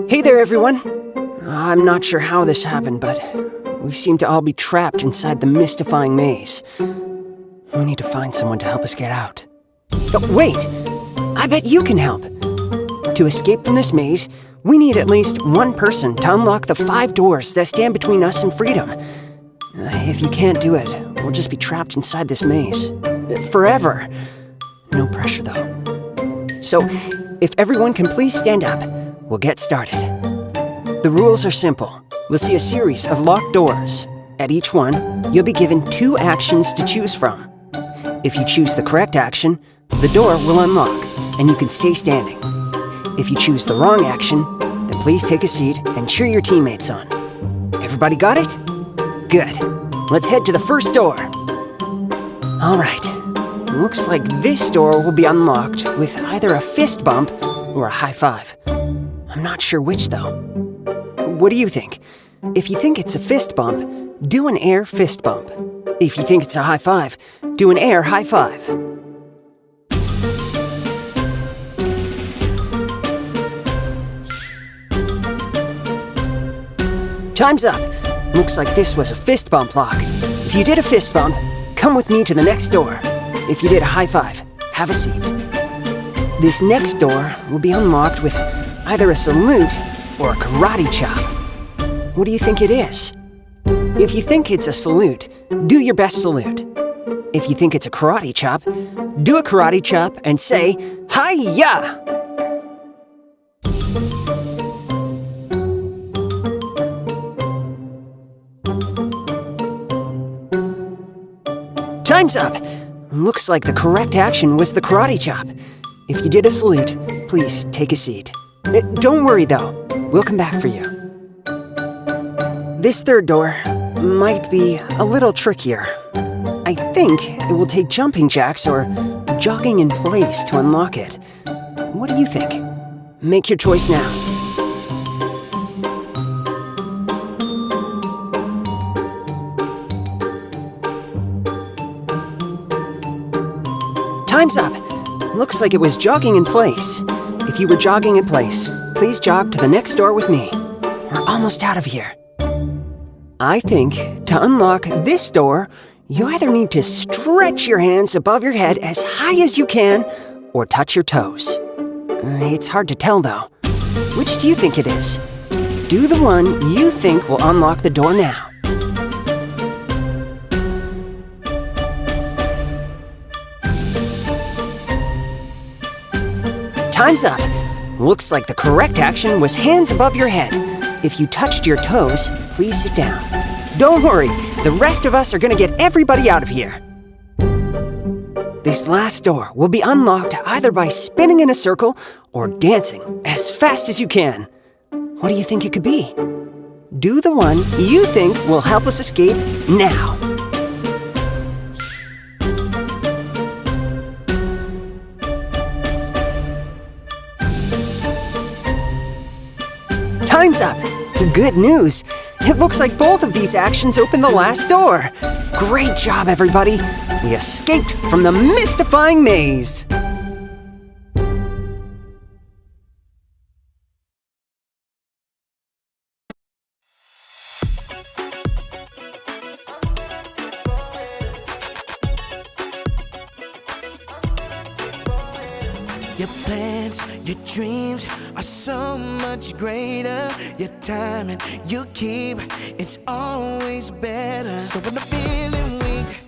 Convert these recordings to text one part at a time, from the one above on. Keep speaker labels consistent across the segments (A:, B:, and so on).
A: Hey there, everyone. I'm not sure how this happened, but we seem to all be trapped inside the mystifying maze. We need to find someone to help us get out. Oh, wait! I bet you can help. To escape from this maze, we need at least one person to unlock the 5 doors that stand between us and freedom. If you can't do it, we'll just be trapped inside this maze. Forever. No pressure, though. So, if everyone can please stand up, we'll get started. The rules are simple. We'll see a series of locked doors. At each one, you'll be given 2 actions to choose from. If you choose the correct action, the door will unlock, and you can stay standing. If you choose the wrong action, then please take a seat and cheer your teammates on. Everybody got it? Good. Let's head to the first door. All right. Looks like this door will be unlocked with either a fist bump or a high five. I'm not sure which, though. What do you think? If you think it's a fist bump, do an air fist bump. If you think it's a high five, do an air high five. Time's up. Looks like this was a fist bump lock. If you did a fist bump, come with me to the next door. If you did a high five, have a seat. This next door will be unlocked with either a salute or a karate chop. What do you think it is? If you think it's a salute, do your best salute. If you think it's a karate chop, do a karate chop and say, Hi-ya! Time's up! Looks like the correct action was the karate chop. If you did a salute, please take a seat. Don't worry, though. We'll come back for you. This third door might be a little trickier. I think it will take jumping jacks or jogging in place to unlock it. What do you think? Make your choice now. Time's up. Looks like it was jogging in place. If you were jogging in place, please jog to the next door with me. We're almost out of here. I think to unlock this door, you either need to stretch your hands above your head as high as you can or touch your toes. It's hard to tell, though. Which do you think it is? Do the one you think will unlock the door now. Time's up. Looks like the correct action was hands above your head. If you touched your toes, please sit down. Don't worry, the rest of us are gonna get everybody out of here. This last door will be unlocked either by spinning in a circle or dancing as fast as you can. What do you think it could be? Do the one you think will help us escape now. Time's up! Good news! It looks like both of these actions open the last door. Great job, everybody! We escaped from the mystifying maze!
B: Your plans, your dreams are so much greater. Your time and you keep, it's always better. So when I'm feeling weak,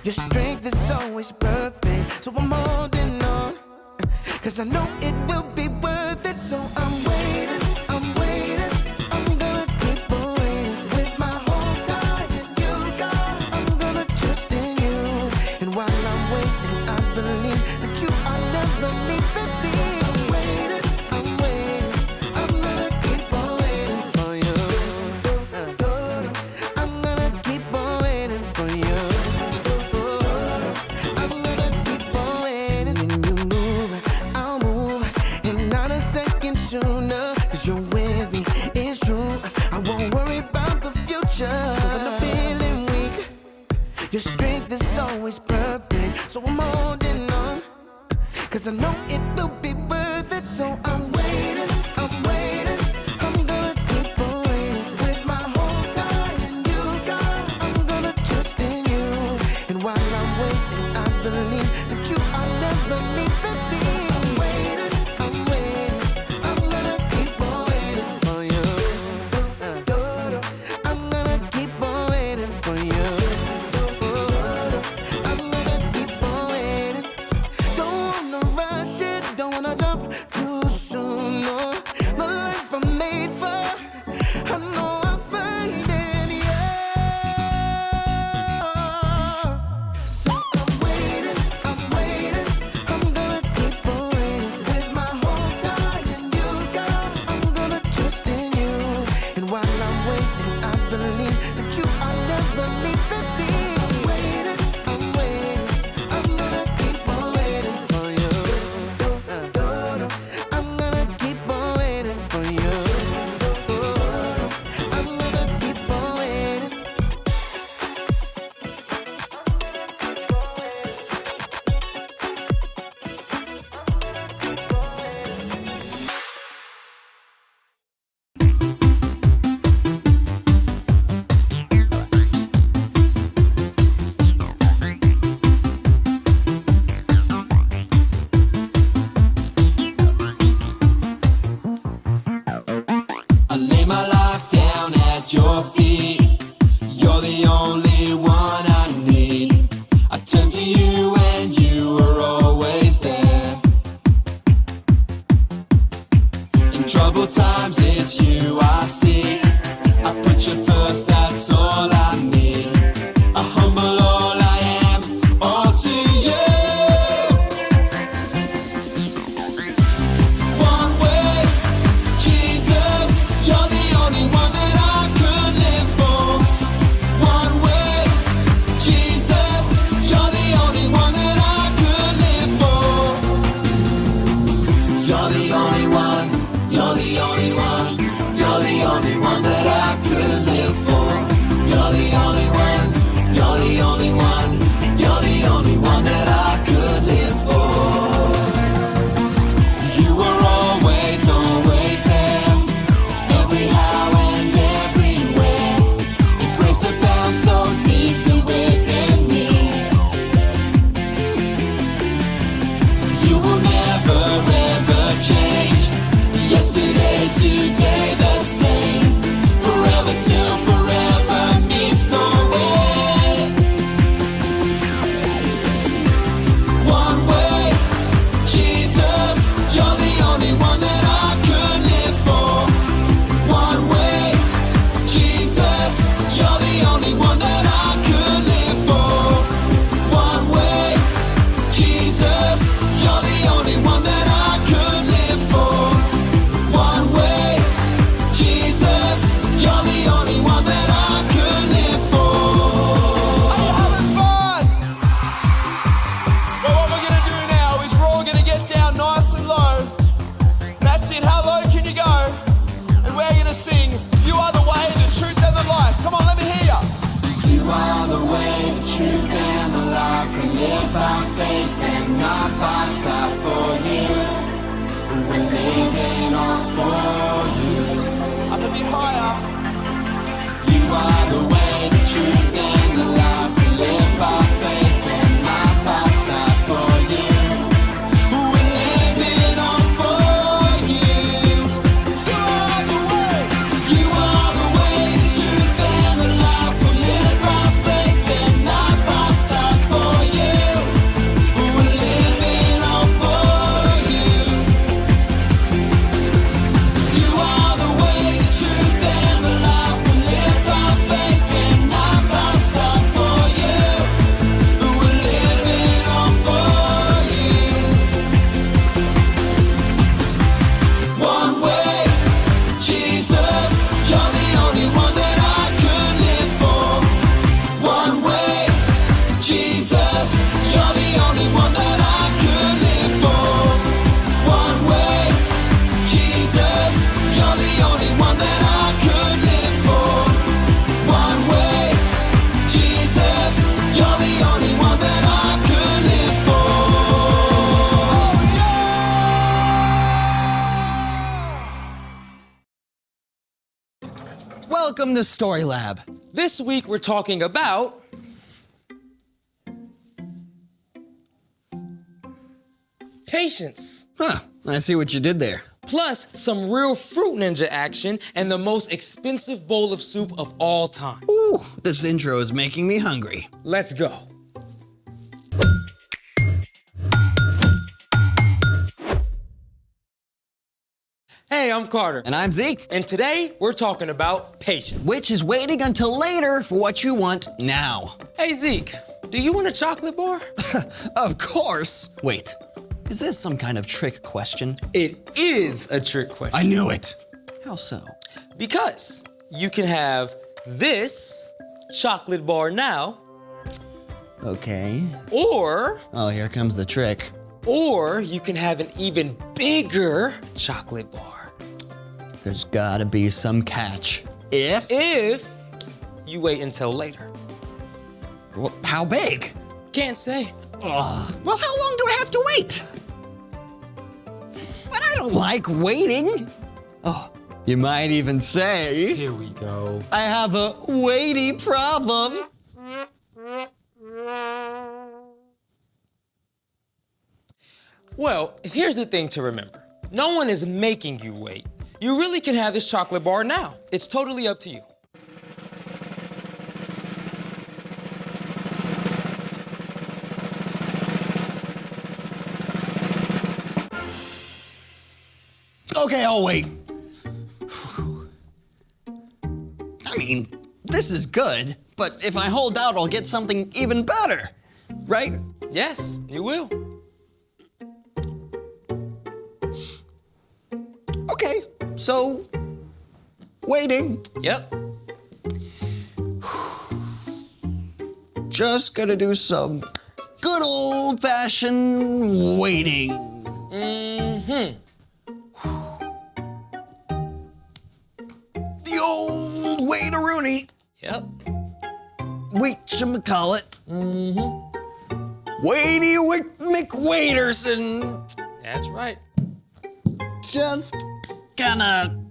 B: your strength is always perfect. So I'm holding on, cause I know it will be worth it. So I'm waiting, I'm waiting, I'm gonna keep on waiting. With my whole side and you got, I'm gonna trust in you. And while I'm waiting, I believe that you are never leaving me. I'm waiting, I'm waiting, I'm gonna keep on waiting for you. I'm gonna keep on waiting for you. I'm gonna keep on waiting. When you move, I'll move, and not a second sooner. Cause you're with me, it's true. I won't worry about the future. So when I'm feeling weak, your strength is always perfect. So I'm holding on, cause I know it will be worth it. So I'm waiting, I'm waiting,
C: troubled times, it's you I see. I put you first, that's all I need. I humble all I am, all to you. One way, Jesus, you're the only one that I could live for. One way, Jesus, you're the only one that I could live for. You're the only one, you're the only one, you're the only one that I could live for. You're the only one, you're the only one, you're the only one that I could live for. You were always, always there, every how and everywhere. Your grace abounds so deeply within me. You will never ever change. Yesterday, today, the same. Forever till forever means no end. One way, Jesus, you're the only one that I could live for. One way, Jesus, you're the only one that I could live for. One way, Jesus, you're the only one that I could live for. One way, Jesus, you're the only one that I could live for. Are you having fun? Well, what we're gonna do now is we're all gonna get down nice and low. That's it, how low can you go? And we're gonna sing, you are the way, the truth and the life. Come on, let me hear ya. You are the way, the truth and the life. We live by faith and not by sight for you. We're living all for you. Up a bit higher. You are the way, the truth and the life. We live by faith and not by sight for you. We're living all for you. You are the way. You are the way, the truth and the life. We live by faith and not by sight for you. We're living all for you. You are the way, the truth and the life. We live by faith and not by sight for you. We're living all for you. One way, Jesus, you're the only one that I could live for. One way, Jesus, you're the only one that I could live for. One way, Jesus, you're the only one that I could live for. One way, Jesus, you're the only one that I could live for.
D: Welcome to Story Lab.
E: This week we're talking about patience,
D: Huh, I see what you did there.
E: plus some real Fruit Ninja action and the most expensive bowl of soup of all time.
D: Ooh, this intro is making me hungry.
E: Let's go. Hey, I'm Carter,
D: And I'm Zeke,
E: and today we're talking about patience.
D: which is waiting until later for what you want now.
E: Hey Zeke, do you want a chocolate bar?
D: Of course. Wait, is this some kind of trick question?
E: It is a trick question.
D: I knew it. How so?
E: Because you can have this chocolate bar now,
D: Okay.
E: or
D: Oh, here comes the trick.
E: you can have an even bigger chocolate bar.
D: There's gotta be some catch. If
E: you wait until later.
D: Well, how big?
E: Can't say.
D: Well, how long do I have to wait? But I don't like waiting. Oh, you might even say
E: Here we go.
D: I have a weighty problem.
E: Well, here's the thing to remember. No one is making you wait. You really can have this chocolate bar now. It's totally up to you.
D: Okay, I'll wait. I mean, this is good, but if I hold out, I'll get something even better, right?
E: Yes, you will.
D: Okay, so waiting.
E: Yep.
D: Just gonna do some good old-fashioned waiting. The old wait-a-rooney.
E: Yep.
D: Whatchamacallit. Waity McWaiterson.
E: That's right.
D: Just gonna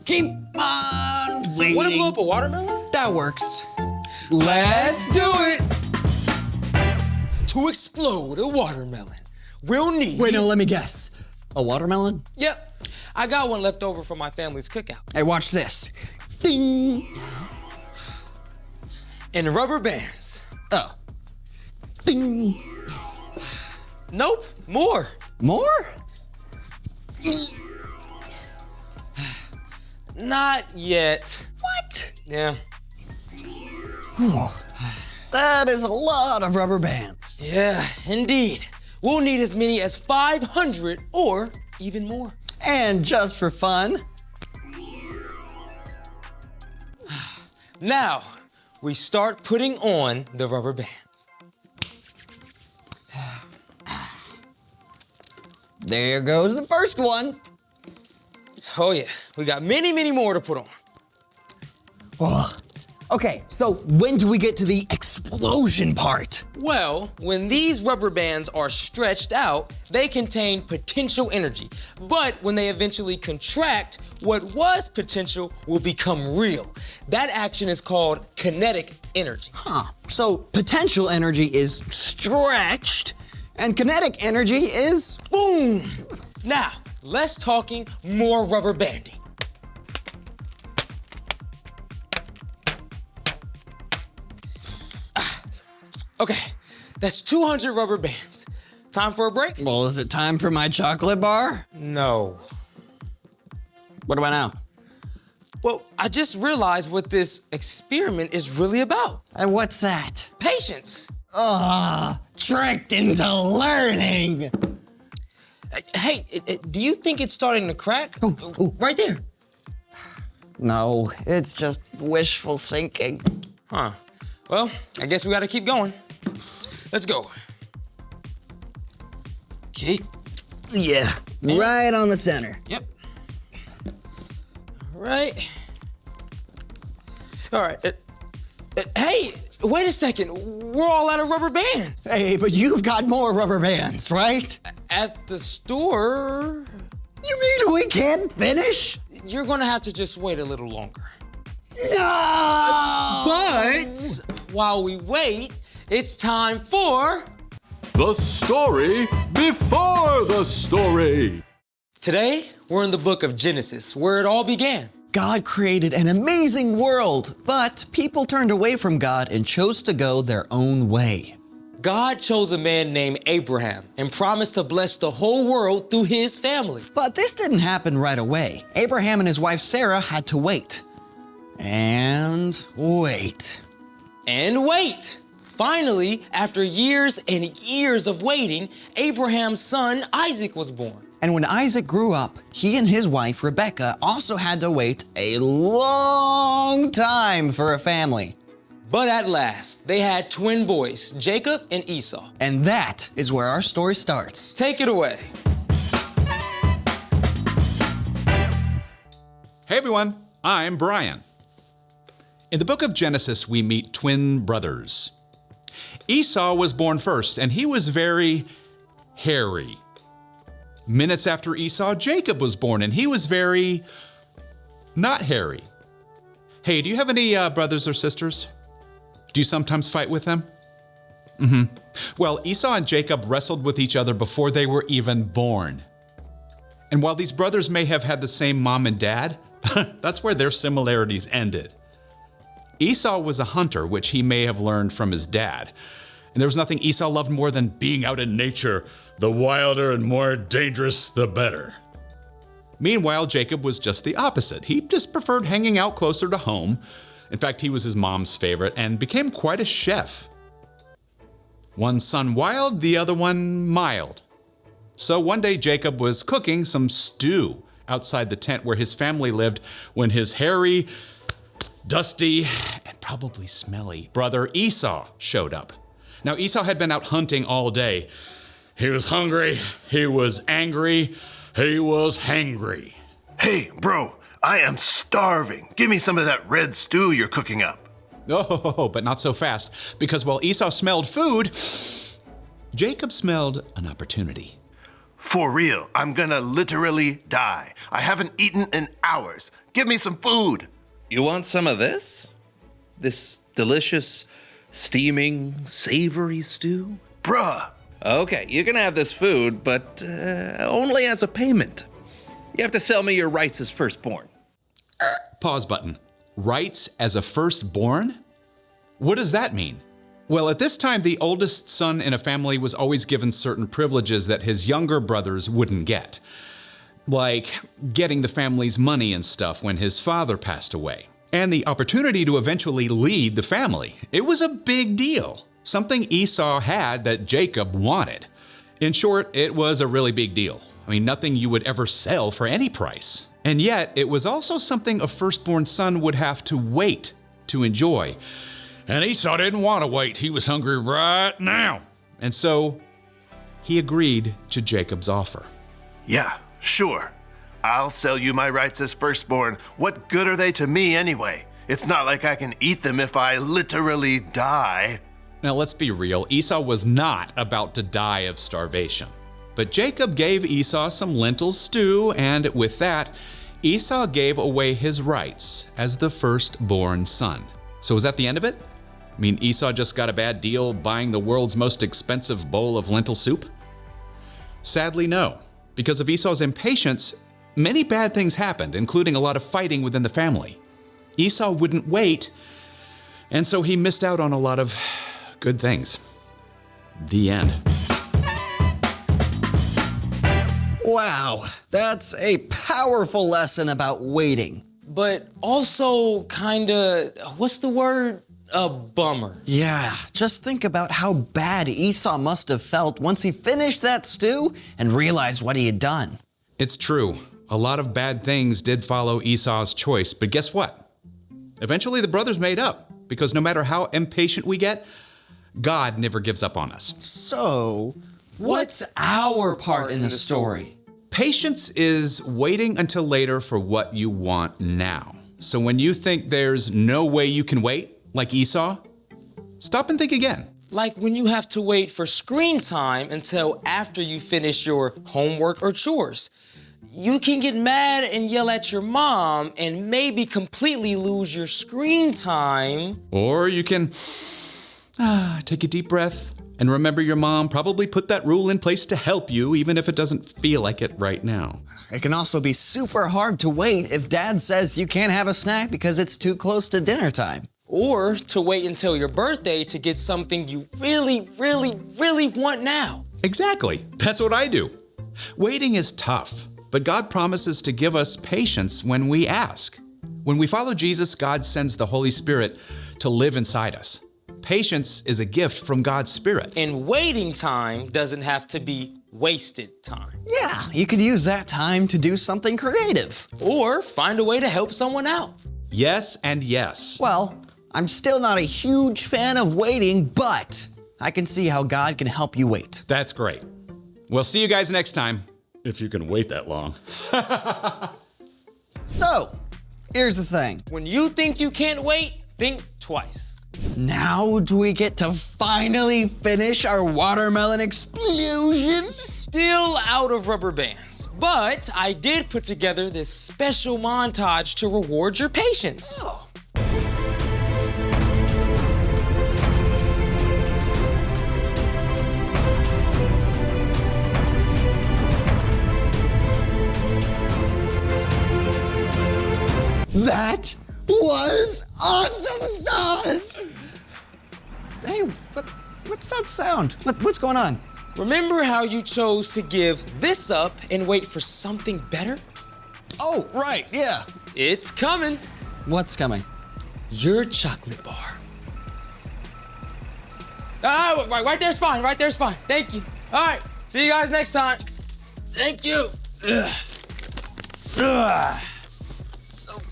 D: keep on waiting.
E: Want to blow up a watermelon?
D: That works. Let's do it.
E: To explode a watermelon, we'll need...
D: Wait, no, let me guess. A watermelon?
E: Yep. I got one left over from my family's cookout.
D: Hey, watch this. Ding.
E: And rubber bands.
D: Oh. Ding.
E: Nope, more.
D: More?
E: Not yet.
D: What?
E: Yeah.
D: That is a lot of rubber bands.
E: Yeah, indeed. We'll need as many as 500 or even more.
D: And just for fun,
E: Now, we start putting on the rubber bands.
D: there goes the first one.
E: Oh yeah, we got many, many more to put on.
D: Oh. Okay, so when do we get to the explosion part?
E: Well, when these rubber bands are stretched out, they contain potential energy. But when they eventually contract, what was potential will become real. That action is called kinetic energy.
D: Huh. So potential energy is stretched, and kinetic energy is
E: Boom! Now, less talking, more rubber banding. Okay, that's 200 rubber bands. Time for a break?
D: Well, is it time for my chocolate bar?
E: No.
D: What about now?
E: Well, I just realized what this experiment is really about.
D: And what's that?
E: Patience.
D: Tricked into learning.
E: Hey, do you think it's starting to crack?
D: Ooh.
E: Right there.
D: No, it's just wishful thinking.
E: Huh. Well, I guess we gotta keep going. Let's go. Okay.
D: Yeah, right on the center.
E: Yep. All right. All right. Hey, wait a second. We're all out of rubber bands.
D: Hey, but you've got more rubber bands, right?
E: At the store,
D: You mean we can't finish?
E: you're gonna have to just wait a little longer.
D: No!
E: But while we wait, it's time for...
F: The story before the story.
E: Today, we're in the book of Genesis, where it all began.
D: God created an amazing world, but people turned away from God and chose to go their own way.
E: God chose a man named Abraham and promised to bless the whole world through his family.
D: But this didn't happen right away. Abraham and his wife Sarah had to wait. And wait.
E: And wait! Finally, after years and years of waiting, Abraham's son Isaac was born.
D: And when Isaac grew up, he and his wife Rebecca also had to wait a long time for a family.
E: But at last, they had twin boys, Jacob and Esau.
D: And that is where our story starts.
E: Take it away.
G: Hey everyone, I'm Brian. In the book of Genesis, we meet twin brothers. Esau was born first, and he was very hairy. Minutes after Esau, Jacob was born, and he was very not hairy. Hey, do you have any brothers or sisters? Do you sometimes fight with them? Well, Esau and Jacob wrestled with each other before they were even born. And while these brothers may have had the same mom and dad, that's where their similarities ended. Esau was a hunter, which he may have learned from his dad. And there was nothing Esau loved more than being out in nature. The wilder and more dangerous, the better. Meanwhile, Jacob was just the opposite. He just preferred hanging out closer to home. In fact, he was his mom's favorite and became quite a chef. One son wild, the other one mild. So one day Jacob was cooking some stew outside the tent where his family lived when his hairy, dusty, and probably smelly brother Esau showed up. Now Esau had been out hunting all day. He was hungry, he was angry, he was hangry.
H: Hey, bro, I am starving. Give me some of that red stew you're cooking up.
G: Oh, but not so fast, because while Esau smelled food, Jacob smelled an opportunity.
H: For real, I'm gonna literally die. I haven't eaten in hours. Give me some food.
I: You want some of this? This delicious, steaming, savory stew?
H: Bruh.
I: Okay, you can have this food, but only as a payment. You have to sell me your rights as firstborn.
G: Pause button. Rights as a firstborn? What does that mean? Well, at this time, the oldest son in a family was always given certain privileges that his younger brothers wouldn't get. Like getting the family's money and stuff when his father passed away. And the opportunity to eventually lead the family. It was a big deal. Something Esau had that Jacob wanted. In short, it was a really big deal. I mean, nothing you would ever sell for any price. And yet, it was also something a firstborn son would have to wait to enjoy. And Esau didn't want to wait. He was hungry right now. And so, he agreed to Jacob's offer.
H: Yeah, sure. I'll sell you my rights as firstborn. What good are they to me anyway? It's not like I can eat them if I literally die.
G: Now, let's be real. Esau was not about to die of starvation. But Jacob gave Esau some lentil stew, and with that, Esau gave away his rights as the firstborn son. So was that the end of it? I mean, Esau just got a bad deal buying the world's most expensive bowl of lentil soup? Sadly, no. Because of Esau's impatience, many bad things happened, including a lot of fighting within the family. Esau wouldn't wait, and so he missed out on a lot of good things. The end.
D: Wow, that's a powerful lesson about waiting.
E: But also kinda, what's the word? A bummer.
D: Yeah, just think about how bad Esau must have felt once he finished that stew and realized what he had done.
G: It's true. A lot of bad things did follow Esau's choice, but guess what? Eventually the brothers made up, because no matter how impatient we get, God never gives up on us.
D: So, what's our part in the story?
G: Patience is waiting until later for what you want now. So when you think there's no way you can wait, like Esau, stop and think again.
E: Like when you have to wait for screen time until after you finish your homework or chores. You can get mad and yell at your mom and maybe completely lose your screen time.
G: Or you can take a deep breath and remember your mom probably put that rule in place to help you, even if it doesn't feel like it right now.
D: It can also be super hard to wait if dad says you can't have a snack because it's too close to dinner time.
E: Or to wait until your birthday to get something you really, really, really want now.
G: Exactly. That's what I do. Waiting is tough, but God promises to give us patience when we ask. When we follow Jesus, God sends the Holy Spirit to live inside us. Patience is a gift from God's Spirit.
E: And waiting time doesn't have to be wasted time.
D: Yeah, you could use that time to do something creative.
E: Or find a way to help someone out.
G: Yes and yes.
D: Well, I'm still not a huge fan of waiting, but I can see how God can help you wait.
G: That's great. We'll see you guys next time, if you can wait that long.
D: So, here's the thing.
E: When you think you can't wait, think twice.
D: Now do we get to finally finish our watermelon explosions?
E: Still out of rubber bands, but I did put together this special montage to reward your patience.
D: Oh. That was awesome sauce! Hey, what's that sound? What's going on?
E: Remember how you chose to give this up and wait for something better?
D: Oh, right, yeah.
E: It's coming.
D: What's coming?
E: Your chocolate bar. Ah, right there's fine. Right there's fine. Thank you. All right. See you guys next time. Thank you.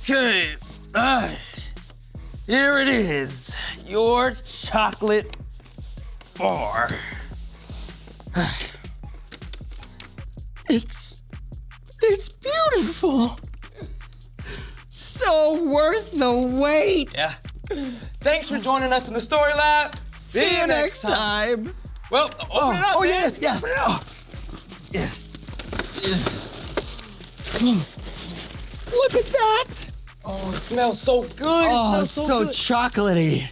E: Okay. Here it is. Your chocolate bar. It's beautiful.
D: So worth the wait.
E: Yeah. Thanks for joining us in the Story Lab.
D: See you next time.
E: Well, open it up, man.
D: yeah.
E: Open it up.
D: Yeah. Look at that.
E: Oh, it smells so good. It smells so good.
D: chocolatey.